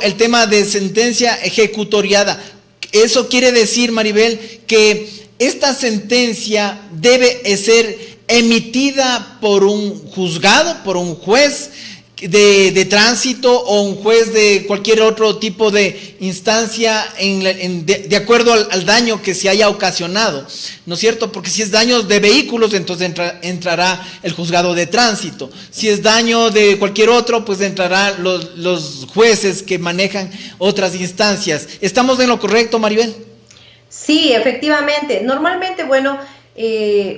el tema de sentencia ejecutoriada. Eso quiere decir, Maribel, que esta sentencia debe ser emitida por un juzgado, por un juez de tránsito o un juez de cualquier otro tipo de instancia de acuerdo al daño que se haya ocasionado, ¿no es cierto? Porque si es daño de vehículos, entonces entrará el juzgado de tránsito. Si es daño de cualquier otro, pues entrarán los jueces que manejan otras instancias. ¿Estamos en lo correcto, Maribel? Sí, efectivamente. Normalmente, bueno,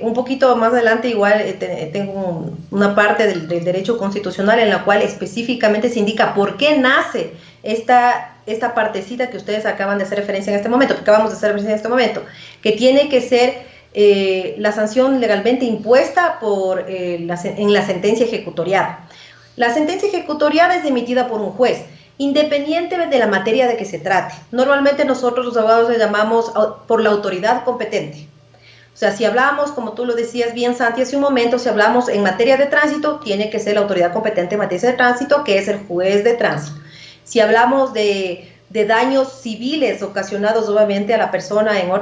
un poquito más adelante igual tengo una parte del derecho constitucional en la cual específicamente se indica por qué nace esta partecita que ustedes acaban de hacer referencia en este momento, que acabamos de hacer referencia en este momento, que tiene que ser la sanción legalmente impuesta en la sentencia ejecutoriada. La sentencia ejecutoriada es emitida por un juez, independiente de la materia de que se trate. Normalmente nosotros los abogados le llamamos por la autoridad competente. O sea, si hablamos, como tú lo decías bien, Santi, hace un momento, si hablamos en materia de tránsito, tiene que ser la autoridad competente en materia de tránsito, que es el juez de tránsito. Si hablamos de daños civiles ocasionados, obviamente, a la persona en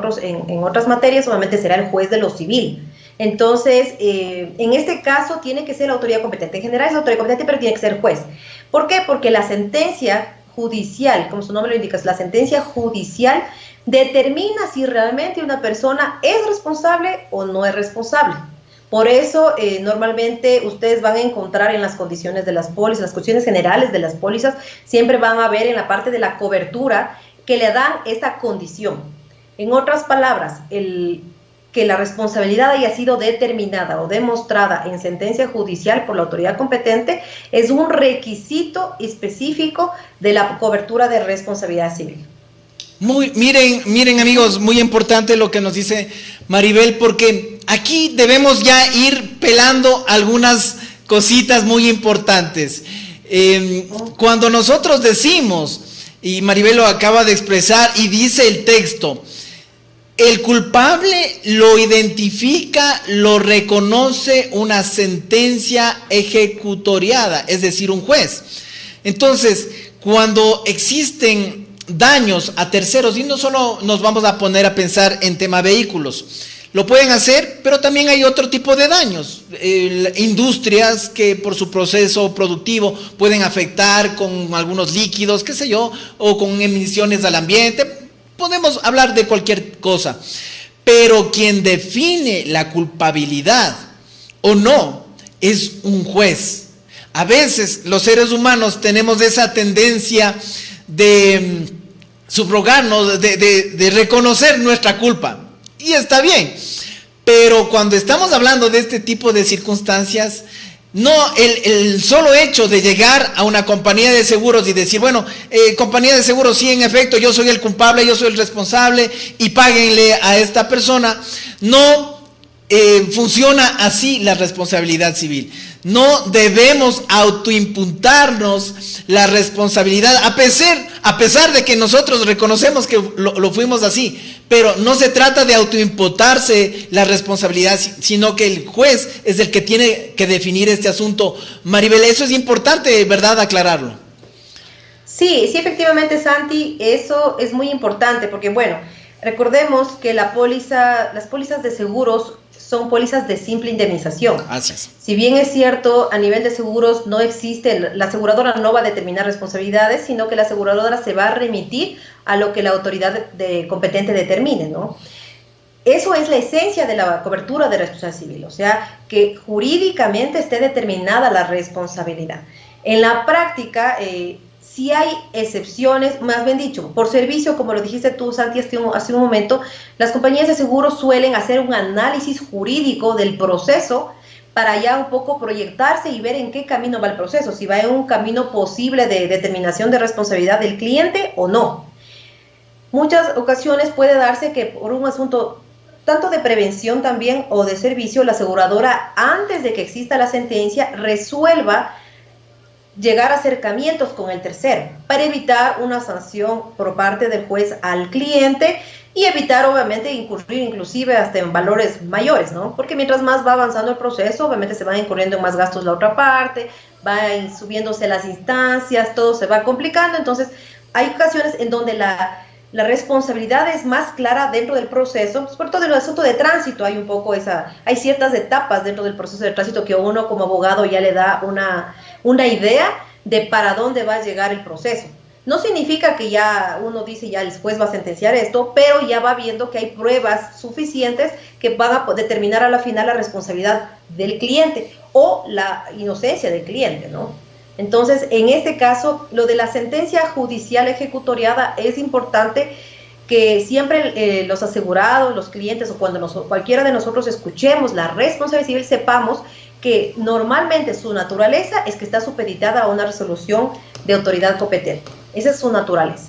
otras materias, obviamente será el juez de lo civil. Entonces, en este caso, tiene que ser la autoridad competente. En general es la autoridad competente, pero tiene que ser el juez. ¿Por qué? Porque la sentencia judicial, como su nombre lo indica, la sentencia judicial determina si realmente una persona es responsable o no es responsable. Por eso, normalmente ustedes van a encontrar en las condiciones de las pólizas, las condiciones generales de las pólizas, siempre van a ver en la parte de la cobertura que le dan esta condición. En otras palabras, que la responsabilidad haya sido determinada o demostrada en sentencia judicial por la autoridad competente es un requisito específico de la cobertura de responsabilidad civil. Miren amigos, muy importante lo que nos dice Maribel, porque aquí debemos ya ir pelando algunas cositas muy importantes. Cuando nosotros decimos, y Maribel lo acaba de expresar y dice el texto, el culpable lo identifica, lo reconoce una sentencia ejecutoriada, es decir, un juez. Entonces, cuando existen daños a terceros, y no solo nos vamos a poner a pensar en tema vehículos, lo pueden hacer, pero también hay otro tipo de daños, industrias que por su proceso productivo pueden afectar con algunos líquidos, qué sé yo, o con emisiones al ambiente. Podemos hablar de cualquier cosa, pero quien define la culpabilidad o no es un juez. A veces los seres humanos tenemos esa tendencia de subrogarnos, de reconocer nuestra culpa, y está bien, pero cuando estamos hablando de este tipo de circunstancias, no, el solo hecho de llegar a una compañía de seguros y decir, bueno, compañía de seguros, sí, en efecto, yo soy el culpable, yo soy el responsable y páguenle a esta persona, no funciona así la responsabilidad civil. No debemos autoimputarnos la responsabilidad, a pesar de que nosotros reconocemos que lo fuimos así, pero no se trata de autoimputarse la responsabilidad, sino que el juez es el que tiene que definir este asunto. Maribel, eso es importante, ¿verdad?, aclararlo. Sí, efectivamente, Santi, eso es muy importante, porque bueno, recordemos que las pólizas de seguros son pólizas de simple indemnización. Así es. Si bien es cierto, a nivel de seguros no existe, la aseguradora no va a determinar responsabilidades, sino que la aseguradora se va a remitir a lo que la autoridad competente determine, ¿no? Eso es la esencia de la cobertura de responsabilidad civil, o sea, que jurídicamente esté determinada la responsabilidad. En la práctica, si hay excepciones, más bien dicho, por servicio, como lo dijiste tú, Santi, hace un momento, las compañías de seguros suelen hacer un análisis jurídico del proceso para ya un poco proyectarse y ver en qué camino va el proceso, si va en un camino posible de determinación de responsabilidad del cliente o no. Muchas ocasiones puede darse que por un asunto tanto de prevención también o de servicio, la aseguradora, antes de que exista la sentencia, resuelva llegar a acercamientos con el tercero para evitar una sanción por parte del juez al cliente y evitar obviamente incurrir inclusive hasta en valores mayores, ¿no? Porque mientras más va avanzando el proceso, obviamente se van incurriendo en más gastos la otra parte, van subiéndose las instancias, todo se va complicando, entonces hay ocasiones en donde la responsabilidad es más clara dentro del proceso, sobre todo en el asunto de tránsito, hay un poco hay ciertas etapas dentro del proceso de tránsito que uno como abogado ya le da una idea de para dónde va a llegar el proceso. No significa que ya uno dice ya el juez va a sentenciar esto, pero ya va viendo que hay pruebas suficientes que van a determinar a la final la responsabilidad del cliente o la inocencia del cliente, ¿no? Entonces, en este caso, lo de la sentencia judicial ejecutoriada es importante que siempre los asegurados, los clientes o cuando cualquiera de nosotros escuchemos la responsabilidad civil, sepamos que normalmente su naturaleza es que está supeditada a una resolución de autoridad competente. Esa es su naturaleza.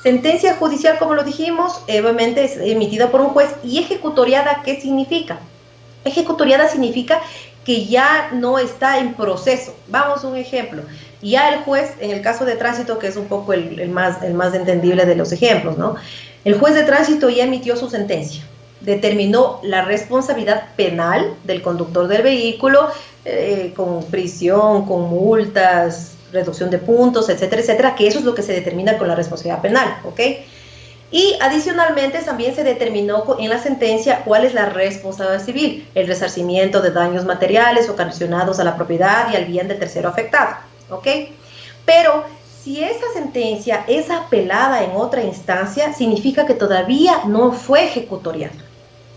Sentencia judicial, como lo dijimos, obviamente es emitida por un juez. ¿Y ejecutoriada qué significa? Ejecutoriada significa que ya no está en proceso. Vamos a un ejemplo. Ya el juez, en el caso de tránsito, que es un poco el más entendible de los ejemplos, ¿no? El juez de tránsito ya emitió su sentencia. Determinó la responsabilidad penal del conductor del vehículo, con prisión, con multas, reducción de puntos, etcétera, etcétera, que eso es lo que se determina con la responsabilidad penal, ¿ok? Y adicionalmente también se determinó en la sentencia cuál es la responsabilidad civil, el resarcimiento de daños materiales ocasionados a la propiedad y al bien del tercero afectado, ¿ok? Pero si esa sentencia es apelada en otra instancia, significa que todavía no fue ejecutoriada.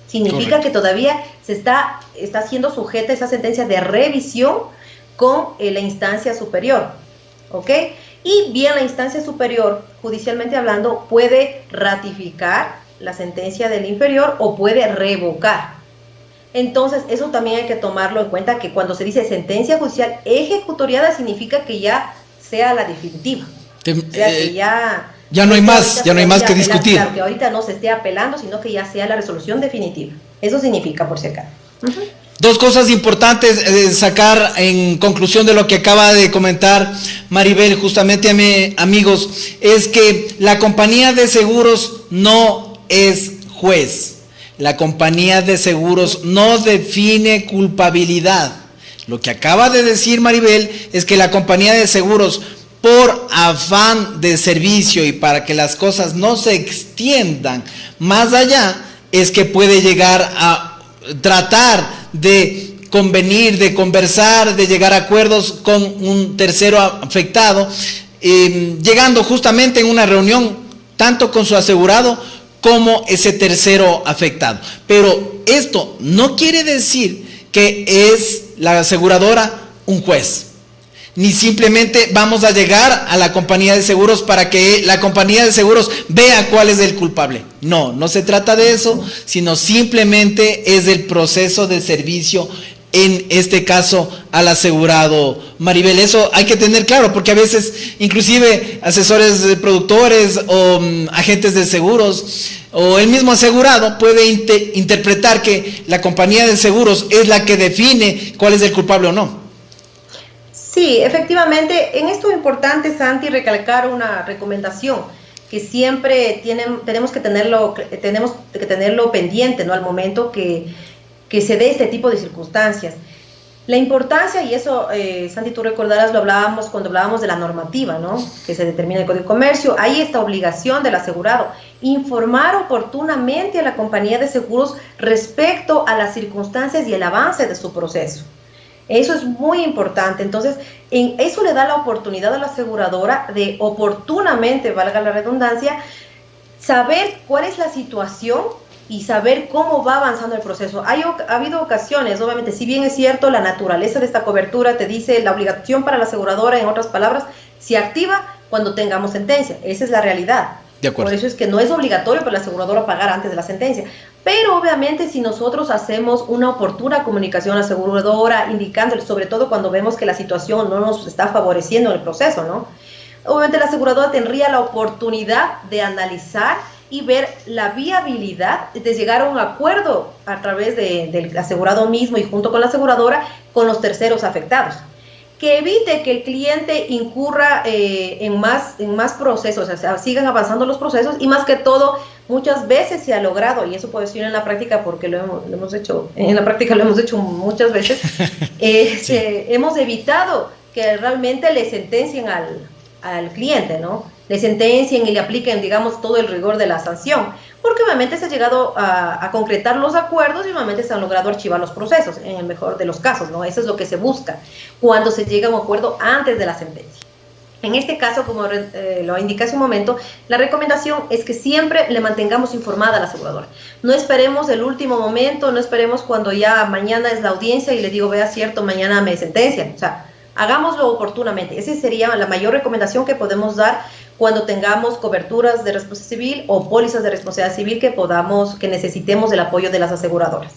Significa Correcto. Que todavía se está siendo sujeta esa sentencia de revisión con la instancia superior, ¿ok? Y bien la instancia superior, judicialmente hablando, puede ratificar la sentencia del inferior o puede revocar. Entonces, eso también hay que tomarlo en cuenta, que cuando se dice sentencia judicial ejecutoriada significa que ya sea la definitiva. O sea, que ya no hay más, ya no hay más que discutir. Claro, que ahorita no se esté apelando, sino que ya sea la resolución definitiva. Eso significa, por si acaso. Dos cosas importantes sacar en conclusión de lo que acaba de comentar Maribel, justamente, amigos, es que la compañía de seguros no es juez. La compañía de seguros no define culpabilidad. Lo que acaba de decir Maribel es que la compañía de seguros, por afán de servicio y para que las cosas no se extiendan más allá, es que puede llegar a tratar de convenir, de conversar, de llegar a acuerdos con un tercero afectado, llegando justamente en una reunión tanto con su asegurado como ese tercero afectado. Pero esto no quiere decir que es la aseguradora un juez, ni simplemente vamos a llegar a la compañía de seguros para que la compañía de seguros vea cuál es el culpable. No, no se trata de eso, sino simplemente es el proceso de servicio, en este caso al asegurado. Maribel, eso hay que tener claro, porque a veces inclusive asesores de productores o agentes de seguros o el mismo asegurado puede interpretar que la compañía de seguros es la que define cuál es el culpable o no. Sí, efectivamente, en esto es importante, Santi, recalcar una recomendación que siempre tenemos que tenerlo pendiente, ¿no? Al momento que se dé este tipo de circunstancias. La importancia, y eso, Santi, tú recordarás, lo hablábamos cuando hablábamos de la normativa, ¿no? Que se determina en el Código de Comercio. Hay esta obligación del asegurado, informar oportunamente a la compañía de seguros respecto a las circunstancias y el avance de su proceso. Eso es muy importante. Entonces, eso le da la oportunidad a la aseguradora de oportunamente, valga la redundancia, saber cuál es la situación y saber cómo va avanzando el proceso. Ha habido ocasiones, obviamente, si bien es cierto, la naturaleza de esta cobertura te dice la obligación para la aseguradora, en otras palabras, se activa cuando tengamos sentencia. Esa es la realidad. De acuerdo. Por eso es que no es obligatorio para la aseguradora pagar antes de la sentencia. Pero obviamente si nosotros hacemos una oportuna comunicación a la aseguradora, indicándole, sobre todo cuando vemos que la situación no nos está favoreciendo en el proceso, ¿no? Obviamente la aseguradora tendría la oportunidad de analizar y ver la viabilidad de llegar a un acuerdo a través del asegurado mismo y junto con la aseguradora con los terceros afectados, que evite que el cliente incurra en más procesos, o sea, sigan avanzando los procesos, y más que todo, muchas veces se ha logrado, y eso puedo decir en la práctica porque lo hemos hecho, en la práctica lo hemos hecho muchas veces, sí. Hemos evitado que realmente le sentencien al cliente, ¿no? le sentencien y le apliquen, digamos, todo el rigor de la sanción, porque obviamente se ha llegado a concretar los acuerdos y obviamente se han logrado archivar los procesos, en el mejor de los casos, ¿no? Eso es lo que se busca cuando se llega a un acuerdo antes de la sentencia. En este caso, como lo indiqué hace un momento, la recomendación es que siempre le mantengamos informada a la aseguradora. No esperemos el último momento, no esperemos cuando ya mañana es la audiencia y le digo, vea, cierto, mañana me sentencian. O sea, hagámoslo oportunamente. Esa sería la mayor recomendación que podemos dar cuando tengamos coberturas de responsabilidad civil o pólizas de responsabilidad civil que necesitemos el apoyo de las aseguradoras.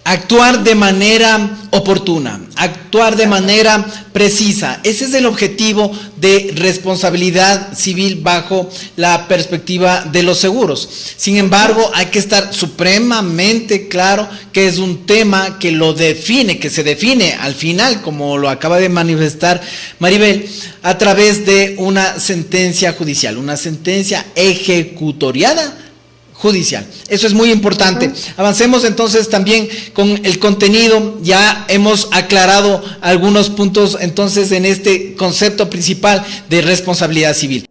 Actuar de manera oportuna, actuar de manera precisa. Ese es el objetivo de responsabilidad civil bajo la perspectiva de los seguros. Sin embargo, hay que estar supremamente claro que es un tema que lo define, que se define al final, como lo acaba de manifestar Maribel, a través de una sentencia judicial, una sentencia ejecutoriada judicial. Eso es muy importante. Avancemos entonces también con el contenido. Ya hemos aclarado algunos puntos entonces en este concepto principal de responsabilidad civil.